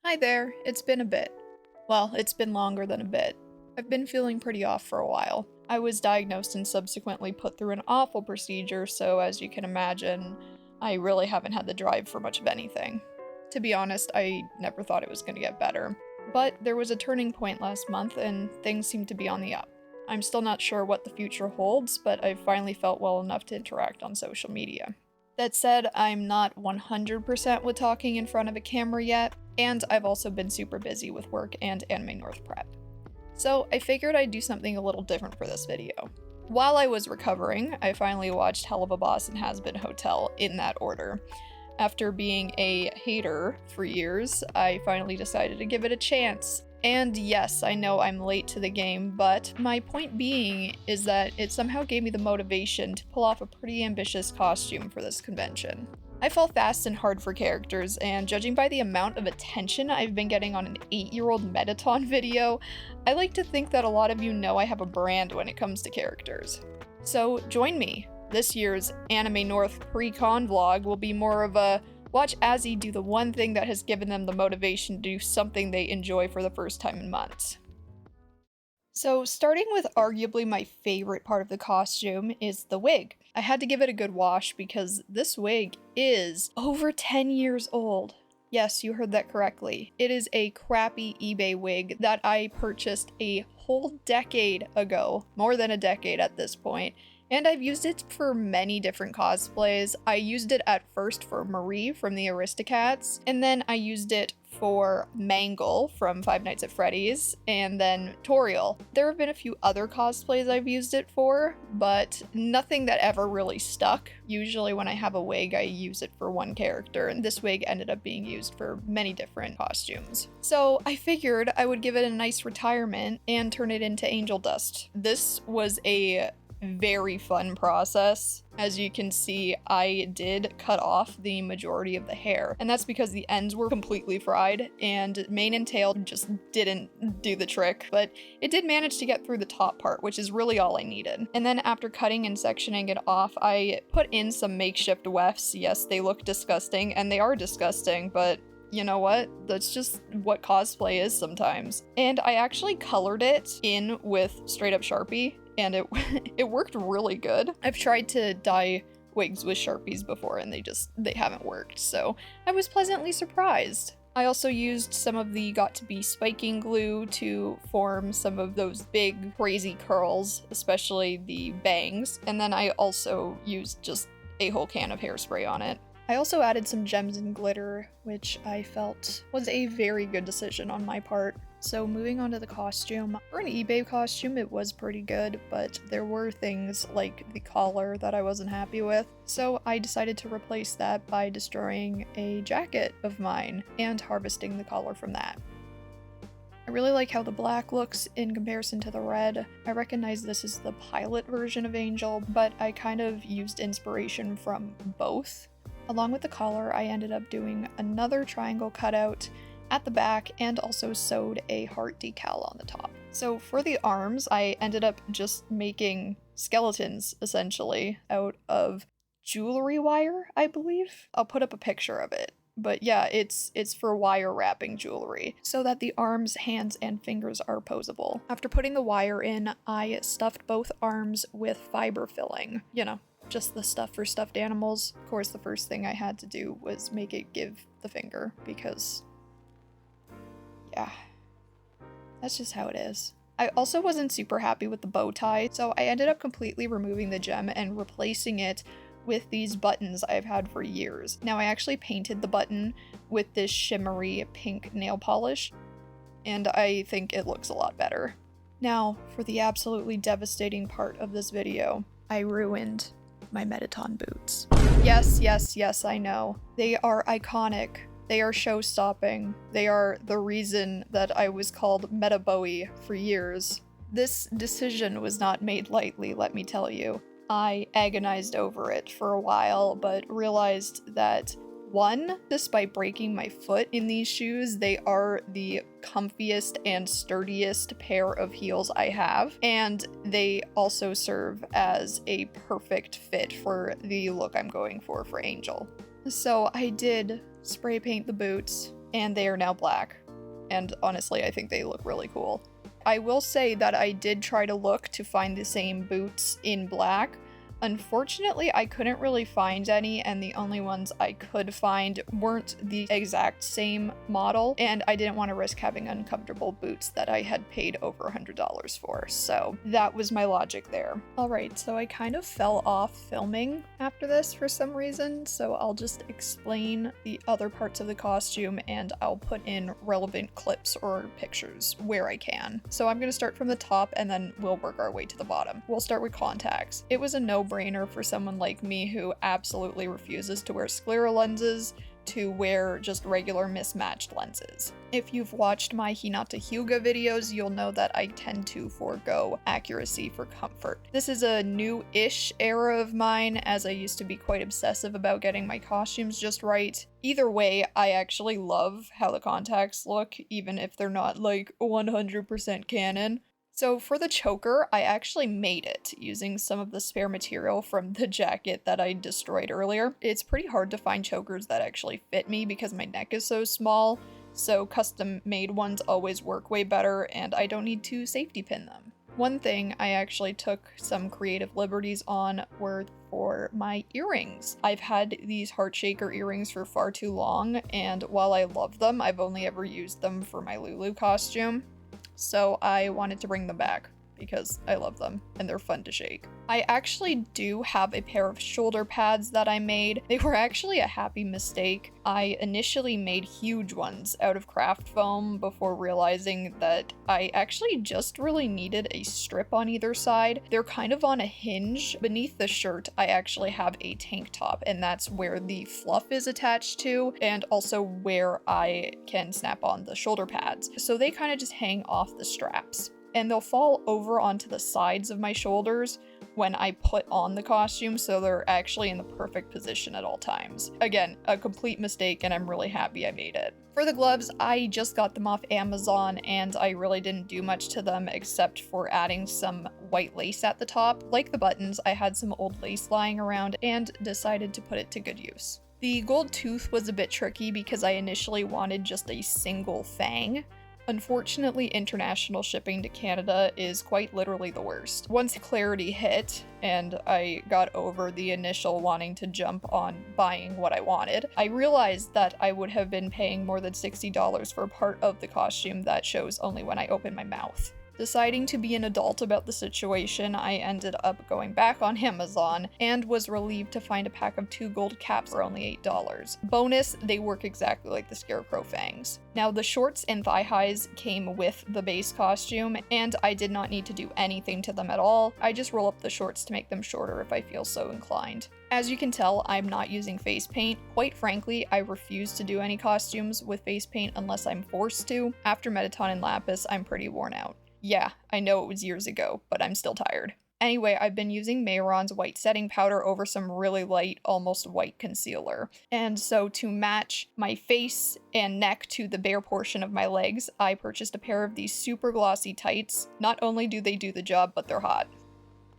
Hi there, it's been a bit. Well, it's been longer than a bit. I've been feeling pretty off for a while. I was diagnosed and subsequently put through an awful procedure, so as you can imagine, I really haven't had the drive for much of anything. To be honest, I never thought it was going to get better. But there was a turning point last month, and things seem to be on the up. I'm still not sure what the future holds, but I've finally felt well enough to interact on social media. That said, I'm not 100% with talking in front of a camera yet, and I've also been super busy with work and Anime North prep. So I figured I'd do something a little different for this video. While I was recovering, I finally watched Hell of a Boss and Hazbin Hotel in that order. After being a hater for years, I finally decided to give it a chance. And yes, I know I'm late to the game, but my point being is that it somehow gave me the motivation to pull off a pretty ambitious costume for this convention. I fall fast and hard for characters, and judging by the amount of attention I've been getting on an 8-year-old Metaton video, I like to think that a lot of you know I have a brand when it comes to characters. So join me. This year's Anime North pre-con vlog will be more of a watch Azzy do the one thing that has given them the motivation to do something they enjoy for the first time in months. So starting with arguably my favorite part of the costume is the wig. I had to give it a good wash because this wig is over 10 years old. Yes, you heard that correctly. It is a crappy eBay wig that I purchased a whole decade ago, more than a decade at this point. And I've used it for many different cosplays. I used it at first for Marie from the Aristocats, and then I used it for Mangle from Five Nights at Freddy's, and then Toriel. There have been a few other cosplays I've used it for, but nothing that ever really stuck. Usually when I have a wig, I use it for one character, and this wig ended up being used for many different costumes. So I figured I would give it a nice retirement and turn it into angel dust. This was a very fun process. As you can see, I did cut off the majority of the hair, and that's because the ends were completely fried and mane and tail just didn't do the trick, but it did manage to get through the top part, which is really all I needed. And then after cutting and sectioning it off, I put in some makeshift wefts. Yes, they look disgusting, and they are disgusting, but you know what? That's just what cosplay is sometimes. And I actually colored it in with straight up Sharpie, and it worked really good. I've tried to dye wigs with Sharpies before and they haven't worked, so I was pleasantly surprised. I also used some of the Got to Be spiking glue to form some of those big crazy curls, especially the bangs, and then I also used just a whole can of hairspray on it. I also added some gems and glitter, which I felt was a very good decision on my part. So moving on to the costume. For an eBay costume, it was pretty good, but there were things like the collar that I wasn't happy with. So I decided to replace that by destroying a jacket of mine and harvesting the collar from that. I really like how the black looks in comparison to the red. I recognize this is the pilot version of Angel, but I kind of used inspiration from both. Along with the collar, I ended up doing another triangle cutout at the back and also sewed a heart decal on the top. So for the arms, I ended up just making skeletons, essentially, out of jewelry wire, I believe. I'll put up a picture of it. But yeah, it's for wire wrapping jewelry, so that the arms, hands, and fingers are posable. After putting the wire in, I stuffed both arms with fiber filling. You know, just the stuff for stuffed animals. Of course, the first thing I had to do was make it give the finger, because yeah, that's just how it is. I also wasn't super happy with the bow tie, so I ended up completely removing the gem and replacing it with these buttons I've had for years. Now, I actually painted the button with this shimmery pink nail polish, and I think it looks a lot better. Now, for the absolutely devastating part of this video, I ruined my Metaton boots. Yes, I know. They are iconic. They are show-stopping. They are the reason that I was called Meta Bowie for years. This decision was not made lightly, let me tell you. I agonized over it for a while, but realized that, one, despite breaking my foot in these shoes, they are the comfiest and sturdiest pair of heels I have, and they also serve as a perfect fit for the look I'm going for Angel. So I did spray paint the boots, and they are now black. And honestly, I think they look really cool. I will say that I did try to look to find the same boots in black. Unfortunately, I couldn't really find any, and the only ones I could find weren't the exact same model, and I didn't want to risk having uncomfortable boots that I had paid over $100 for, so that was my logic there. Alright, so I kind of fell off filming after this for some reason, so I'll just explain the other parts of the costume, and I'll put in relevant clips or pictures where I can. So I'm going to start from the top, and then we'll work our way to the bottom. We'll start with contacts. It was a no-brainer for someone like me who absolutely refuses to wear sclera lenses to wear just regular mismatched lenses. If you've watched my Hinata Hyuga videos, you'll know that I tend to forego accuracy for comfort. This is a new-ish era of mine, as I used to be quite obsessive about getting my costumes just right. Either way, I actually love how the contacts look, even if they're not like 100% canon. So for the choker, I actually made it using some of the spare material from the jacket that I destroyed earlier. It's pretty hard to find chokers that actually fit me because my neck is so small, so custom made ones always work way better and I don't need to safety pin them. One thing I actually took some creative liberties on were for my earrings. I've had these heart shaker earrings for far too long, and while I love them, I've only ever used them for my Lulu costume. So I wanted to bring them back because I love them and they're fun to shake. I actually do have a pair of shoulder pads that I made. They were actually a happy mistake. I initially made huge ones out of craft foam before realizing that I actually just really needed a strip on either side. They're kind of on a hinge. Beneath the shirt, I actually have a tank top, and that's where the fluff is attached to, and also where I can snap on the shoulder pads. So they kind of just hang off the straps, and they'll fall over onto the sides of my shoulders when I put on the costume, so they're actually in the perfect position at all times. Again, a complete mistake, and I'm really happy I made it. For the gloves, I just got them off Amazon, and I really didn't do much to them except for adding some white lace at the top. Like the buttons, I had some old lace lying around and decided to put it to good use. The gold tooth was a bit tricky because I initially wanted just a single fang. Unfortunately, international shipping to Canada is quite literally the worst. Once clarity hit, and I got over the initial wanting to jump on buying what I wanted, I realized that I would have been paying more than $60 for a part of the costume that shows only when I open my mouth. Deciding to be an adult about the situation, I ended up going back on Amazon and was relieved to find a pack of 2 gold caps for only $8. Bonus, they work exactly like the Scarecrow fangs. Now, the shorts and thigh highs came with the base costume, and I did not need to do anything to them at all. I just roll up the shorts to make them shorter if I feel so inclined. As you can tell, I'm not using face paint. Quite frankly, I refuse to do any costumes with face paint unless I'm forced to. After Metaton and Lapis, I'm pretty worn out. Yeah, I know it was years ago, but I'm still tired. Anyway, I've been using Mayron's white setting powder over some really light, almost white concealer. And so to match my face and neck to the bare portion of my legs, I purchased a pair of these super glossy tights. Not only do they do the job, but they're hot.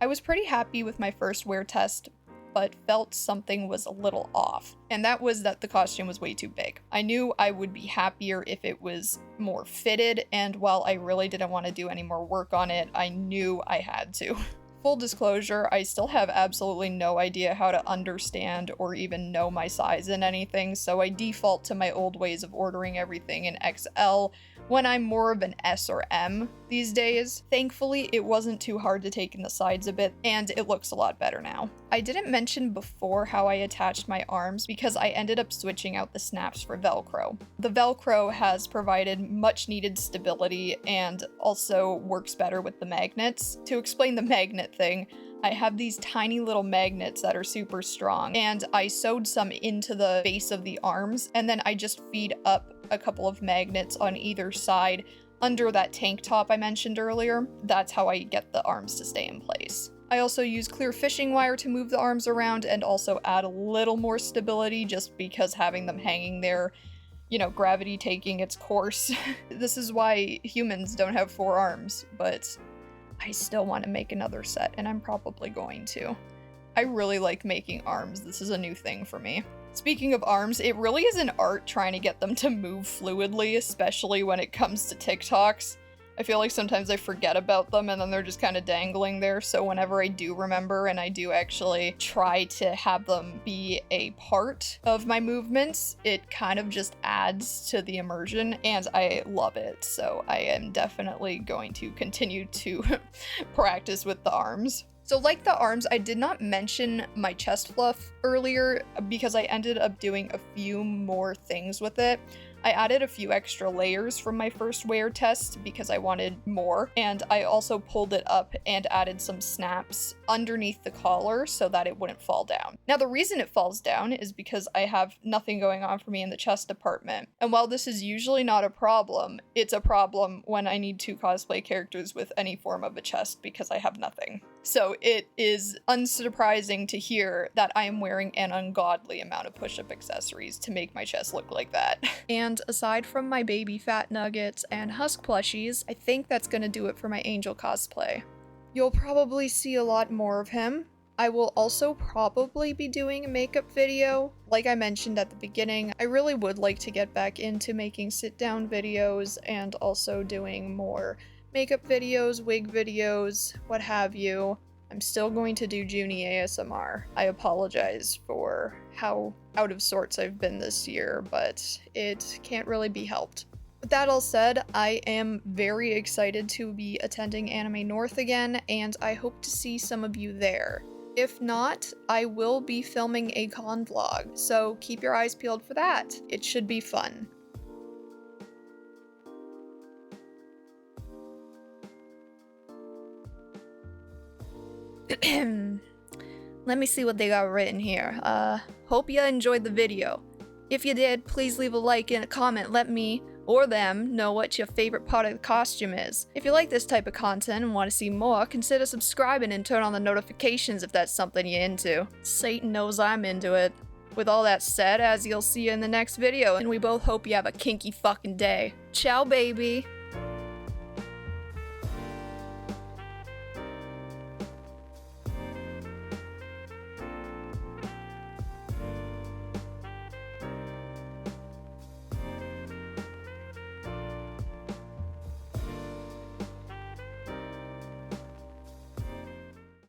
I was pretty happy with my first wear test, but felt something was a little off, and that was that the costume was way too big. I knew I would be happier if it was more fitted, and while I really didn't want to do any more work on it, I knew I had to. Full disclosure, I still have absolutely no idea how to understand or even know my size in anything, so I default to my old ways of ordering everything in XL when I'm more of an S or M these days. Thankfully, it wasn't too hard to take in the sides a bit, and it looks a lot better now. I didn't mention before how I attached my arms because I ended up switching out the snaps for Velcro. The Velcro has provided much needed stability and also works better with the magnets. To explain the magnet thing, I have these tiny little magnets that are super strong, and I sewed some into the base of the arms, and then I just feed up a couple of magnets on either side under that tank top I mentioned earlier. That's how I get the arms to stay in place. I also use clear fishing wire to move the arms around and also add a little more stability just because having them hanging there, you know, gravity taking its course. This is why humans don't have 4 arms, but I still want to make another set, and I'm probably going to. I really like making arms. This is a new thing for me. Speaking of arms, it really is an art trying to get them to move fluidly, especially when it comes to TikToks. I feel like sometimes I forget about them and then they're just kind of dangling there, so whenever I do remember and I do actually try to have them be a part of my movements, it kind of just adds to the immersion and I love it. So I am definitely going to continue to practice with the arms. So like the arms, I did not mention my chest fluff earlier because I ended up doing a few more things with it. I added a few extra layers from my first wear test because I wanted more, and I also pulled it up and added some snaps underneath the collar so that it wouldn't fall down. Now the reason it falls down is because I have nothing going on for me in the chest department, and while this is usually not a problem, it's a problem when I need to cosplay characters with any form of a chest because I have nothing. So it is unsurprising to hear that I am wearing an ungodly amount of push-up accessories to make my chest look like that. And aside from my baby fat nuggets and husk plushies, I think that's gonna do it for my angel cosplay. You'll probably see a lot more of him. I will also probably be doing a makeup video. Like I mentioned at the beginning, I really would like to get back into making sit-down videos and also doing more makeup videos, wig videos, what have you. I'm still going to do Junie ASMR. I apologize for how out of sorts I've been this year, but it can't really be helped. With that all said, I am very excited to be attending Anime North again, and I hope to see some of you there. If not, I will be filming a con vlog, so keep your eyes peeled for that. It should be fun. Let me see what they got written here. Hope you enjoyed the video. If you did, please leave a like and a comment. Let me or them know what your favorite part of the costume is. If you like this type of content and want to see more, consider subscribing and turn on the notifications if that's something you're into. Satan knows I'm into it. With all that said, as you'll see in the next video, and we both hope you have a kinky fucking day. Ciao, baby!